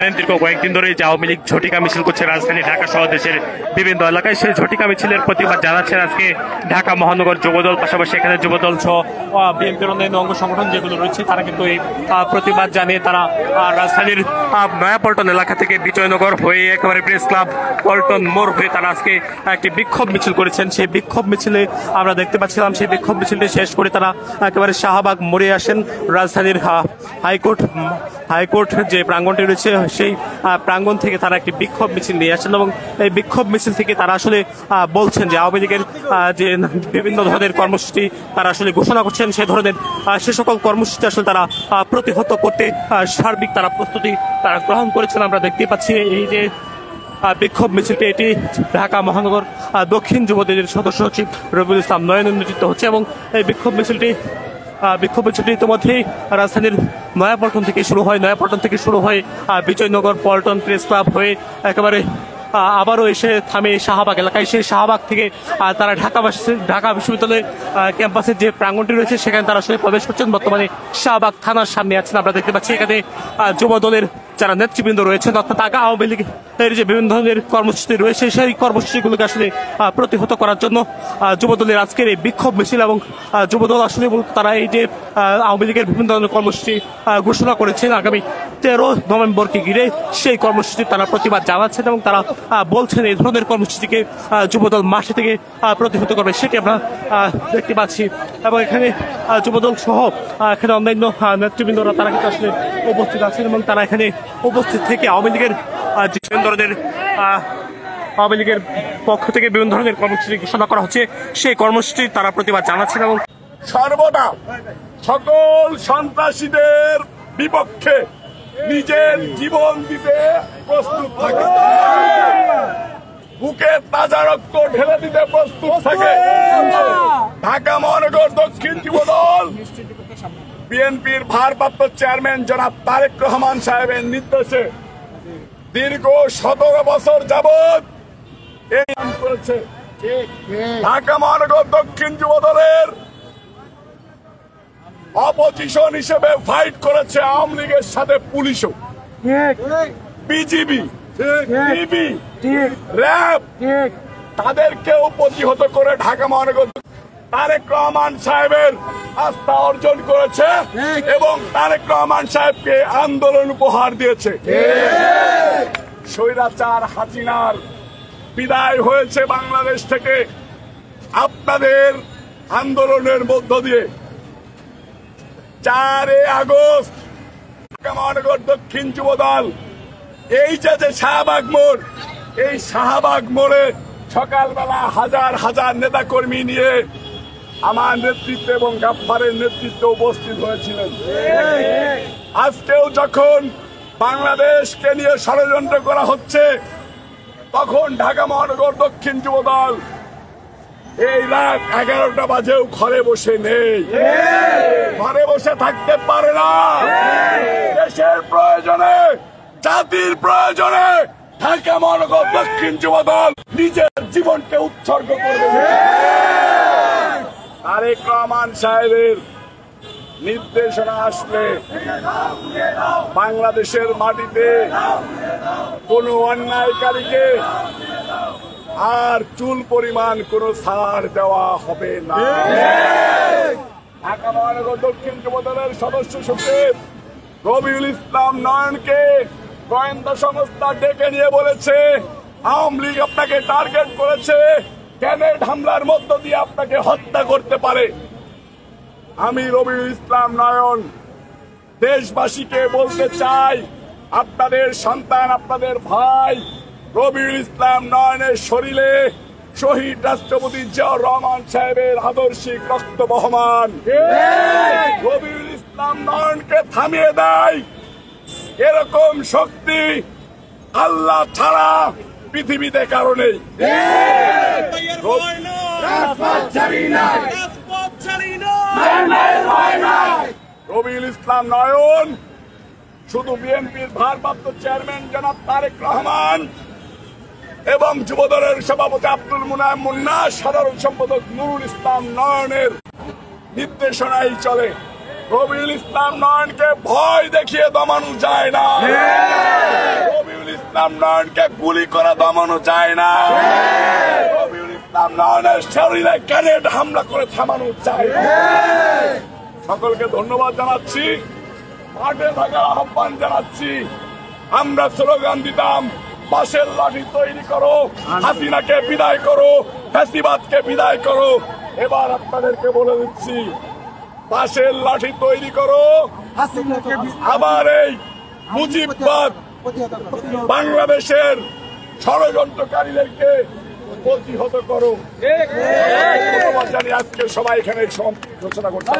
দীর্ঘ কয়েকদিন ধরে যে আওয়ামী লীগ ঝটিকা মিছিল করছে রাজধানী ঢাকা সহ দেশের বিভিন্ন এলাকায়, সেই ঝটিকা মিছিলের প্রতিবাদ জানাচ্ছেন আজকে ঢাকা মহানগর যুবদল, পাশাপাশি এখানে যুবদল সহ বিএনপির অন্যান্য অঙ্গ সংগঠন যেগুলো রয়েছে তারা কিন্তু এই প্রতিবাদ জানিয়ে তারা রাজধানীর নয়াপল্টন এলাকা থেকে বিজয়নগর হয়ে একেবারে প্রেস ক্লাব পল্টন মোড় হয়ে তারা আজকে একটি বিক্ষোভ মিছিল করেছেন। সেই বিক্ষোভ মিছিলে আমরা দেখতে পাচ্ছিলাম, সেই বিক্ষোভ মিছিলটি শেষ করে তারা একেবারে শাহবাগ মোড়ে আসেন। রাজধানীর হাইকোর্ট যে প্রাঙ্গণটি রয়েছে সেই প্রাঙ্গণ থেকে তারা একটি বিক্ষোভ মিছিল নিয়ে আসেন এবং এই বিক্ষোভ মিছিল থেকে তারা আসলে বলছেন যে আওয়ামী লীগের যে বিভিন্ন ধরনের কর্মসূচি তারা আসলে ঘোষণা করছেন, সে সকল কর্মসূচি আসলে তারা প্রতিহত করতে সার্বিক তারা প্রস্তুতি তারা গ্রহণ করেছেন। আমরা দেখতে পাচ্ছি এই যে বিক্ষোভ মিছিলটি, এটি ঢাকা মহানগর দক্ষিণ যুবদলের সদস্য সচিব রবিউল ইসলাম নয়নের নেতৃত্ব হচ্ছে এবং এই বিক্ষোভ মিছিলটি ইতিমধ্যেই রাজধানীর নয়াপল্টন থেকে শুরু হয় বিজয়নগর পল্টন প্রেস ক্লাব হয়ে একেবারে আবারও এসে থামে শাহবাগ এলাকায়। সেই শাহবাগ থেকে তারা ঢাকা বিশ্ববিদ্যালয় ক্যাম্পাসের যে প্রাঙ্গণটি রয়েছে সেখানে তারা আসলে প্রবেশ করছেন। বর্তমানে শাহবাগ থানার সামনে আছেন। আমরা দেখতে পাচ্ছি এখানে যুবদলের যারা নেতৃবৃন্দ রয়েছেন, অর্থাৎ আওয়ামী লীগের যে বিভিন্ন ধরনের কর্মসূচি রয়েছে সেই কর্মসূচিগুলোকে আসলে প্রতিহত করার জন্য যুবদলের আজকের এই বিক্ষোভ মিছিল এবং যুবদল আসলে মূলত তারা এই যে আওয়ামী লীগের বিভিন্ন ধরনের কর্মসূচি ঘোষণা করেছেন আগামী 13 নভেম্বরকে ঘিরে, সেই কর্মসূচি তারা প্রতিবাদ জানাচ্ছেন এবং তারা বলছেন এই ধরনের কর্মসূচিকে যুবদল মাসে থেকে প্রতিহত করবে, সেটি আমরা দেখতে পাচ্ছি। এবং এখানে যুবদল সহ এখানে অন্যান্য নেতৃবৃন্দরা তারা কিন্তু আসলে উপস্থিত আছেন এবং তারা এখানে উপস্থিত থেকে আওয়ামী লীগের পক্ষ থেকে বিভিন্ন ধরনের কর্মসূচি ঘোষণা করা হচ্ছে সেই কর্মসূচি তারা প্রতিবাদ জানাচ্ছেন এবং সর্বদা সকল সন্ত্রাসীদের বিপক্ষে নিজের জীবন দিতে প্রস্তুত থাকে, বুকে তাজা রক্ত ঢেলে দিতে প্রস্তুত থাকে। ঢাকা মহানগর দক্ষিণ যুবদল বিএনপির ভারপ্রাপ্ত চেয়ারম্যান জনাব তারেক রহমান সাহেবের নির্দেশে দীর্ঘ 17 বছর যাবৎ এই করেছে। ঢাকা মহানগর দক্ষিণ যুবদলের অপোজিশন হিসেবে ফাইট করেছে আওয়ামী লীগের সাথে পুলিশও, বিজিবি, ডিবি, র্যাব, তাদেরকেও প্রতিহত করে ঢাকা মহানগর তারেক রহমান সাহেবের আস্থা অর্জন করেছে এবং তারেক রহমান সাহেবকে আন্দোলন উপহার দিয়েছে। স্বৈরাচার হাসিনার বিদায় হয়েছে বাংলাদেশ থেকে আপনাদের আন্দোলনের মধ্য দিয়ে। 4 আগস্ট ঢাকা মহানগর দক্ষিণ যুবদল এই যে শাহবাগ মোড়, এই শাহবাগ মোড়ে সকালবেলা হাজার হাজার নেতাকর্মী নিয়ে আমার নেতৃত্বে এবং গাফফারের নেতৃত্বে উপস্থিত হয়েছিলেন। আজকেও যখন বাংলাদেশকে নিয়ে ষড়যন্ত্র করা হচ্ছে তখন ঢাকা মহানগর দক্ষিণ যুবদল এই রাত 11টা বাজেও ঘরে বসে নেই, ঘরে বসে থাকতে পারে না। দেশের প্রয়োজনে, জাতির প্রয়োজনে ঢাকা মহানগর দক্ষিণ যুবদল নিজের জীবনকে উৎসর্গ করবে। তারেক রহমান সাহেবের নির্দেশনা আসলে বাংলাদেশের মাটিতে কোন অন্যায়কারীকে আর চুল পরিমাণ কোন ছাড় দেওয়া হবে না। ঢাকা মহানগর দক্ষিণ যুবদলের সদস্য সচিব রবিউল ইসলাম নয়নকে গোয়েন্দা সংস্থা ডেকে নিয়ে বলেছে আওয়ামী লীগ আপনাকে টার্গেট করেছে, গ্রেনেড হামলার মধ্য দিয়ে আপনাকে হত্যা করতে পারে। আমি রবিউল ইসলাম নয়ন দেশবাসীকে বলতে চাই, আপনাদের সন্তান, আপনাদের ভাই রবিউল ইসলাম নয়নের শরীরে শহীদ রাষ্ট্রপতি জিয়াউর রহমান সাহেবের আদর্শিক রক্ত বহমান। রবিউল ইসলাম নয়নকে থামিয়ে দেয় এরকম শক্তি আল্লাহ ছাড়া পৃথিবীতে কারো নেই। রবিউল ইসলাম নয়ন শুধু বিএনপির ভারপ্রাপ্ত চেয়ারম্যান জনাব তারেক রহমান এবং যুবদলের সভাপতি আব্দুল মুনায়েম মুন্না, সাধারণ সম্পাদক নুরুল ইসলাম নয়নের নির্দেশনায় চলে। রবিউল ইসলাম নয়নকে ভয় দেখিয়ে দমানো যায় না। রবিউল ইসলাম নয়নকে গুলি করে দমানো যায় না। রবিউল ইসলাম নয়নের শরীরে গ্রেনেড হামলা করে থামানো যায় না। সকলকে ধন্যবাদ জানাচ্ছি, মাঠে থাকার আহ্বান জানাচ্ছি। আমরা স্লোগান দিতাম, বাঁশের লাঠি তৈরি করো, হাসিনাকে বিদায় করো, ফ্যাসিবাদকে বিদায় করো। এবার আপনাদেরকে বলে দিচ্ছি, বাঁশের লাঠি তৈরি করো, আবার এই মুজিববাদ বাংলাদেশের ষড়যন্ত্রকারীদেরকে প্রতিহত করো। ধন্যবাদ জানিয়ে আজকে সবাই এখানে ঘোষণা করছি।